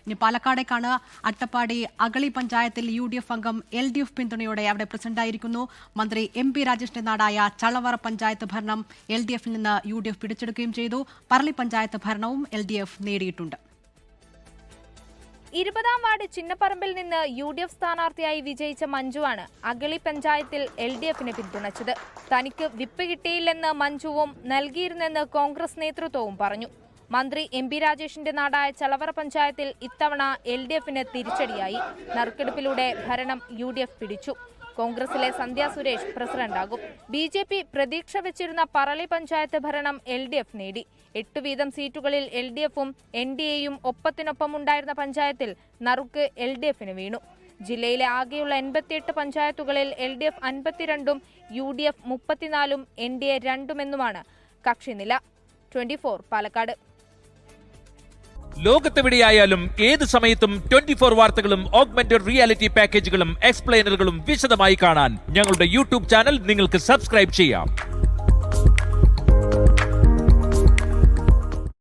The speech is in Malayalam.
ഇനി പാലക്കാടേക്കാണ്. അട്ടപ്പാടി അഗളി പഞ്ചായത്തിൽ UDF അംഗം LDF പിന്തുണയോടെ അവിടെ പ്രസിഡന്റായിരിക്കുന്നു. മന്ത്രി MP രാജേഷിന്റെ നാടായ ചളവറ പഞ്ചായത്ത് ഭരണം LDFിൽ നിന്ന് UDF പിടിച്ചെടുക്കുകയും ചെയ്തു. പറളി പഞ്ചായത്ത് ഭരണവും LDF നേടിയിട്ടുണ്ട്. 20-ാം വാർഡ് ചിന്നപ്പറമ്പിൽ നിന്ന് UDF സ്ഥാനാർത്ഥിയായി വിജയിച്ച മഞ്ജുവാണ് അഗളി പഞ്ചായത്തിൽ LDFിനെ പിന്തുണച്ചത്. തനിക്ക് വിപ്പ് കിട്ടിയില്ലെന്ന് മഞ്ജുവും നൽകിയിരുന്നെന്ന് കോൺഗ്രസ് നേതൃത്വവും പറഞ്ഞു. മന്ത്രി MP രാജേഷിന്റെ നാടായ ചളവറ പഞ്ചായത്തിൽ ഇത്തവണ LDFിന് തിരിച്ചടിയായി. നറുക്കെടുപ്പിലൂടെ ഭരണം UDF പിടിച്ചു. കോൺഗ്രസിലെ സന്ധ്യ സുരേഷ് പ്രസിഡന്റാകും. BJP പ്രതീക്ഷ വെച്ചിരുന്ന പറളി പഞ്ചായത്ത് ഭരണം LDF നേടി. 8 വീതം സീറ്റുകളിൽ LDFും NDAയും ഒപ്പത്തിനൊപ്പമുണ്ടായിരുന്ന പഞ്ചായത്തിൽ നറുക്ക് LDFിന് വീണു. ജില്ലയിലെ ആകെയുള്ള 88 പഞ്ചായത്തുകളിൽ LDF 52ഉം UDF 34ഉം NDA 2ഉമെന്നുമാണ് കക്ഷിനില. 24 പാലക്കാട്. ലോകത്തെവിടെയായാലും ഏത് സമയത്തും 24 വാർത്തകളും ഓഗ്മെന്റഡ് റിയാലിറ്റി പാക്കേജുകളും എക്സ്പ്ലെയിനറുകളും വിശദമായി കാണാൻ ഞങ്ങളുടെ YouTube ചാനൽ നിങ്ങൾക്ക് സബ്സ്ക്രൈബ് ചെയ്യാം.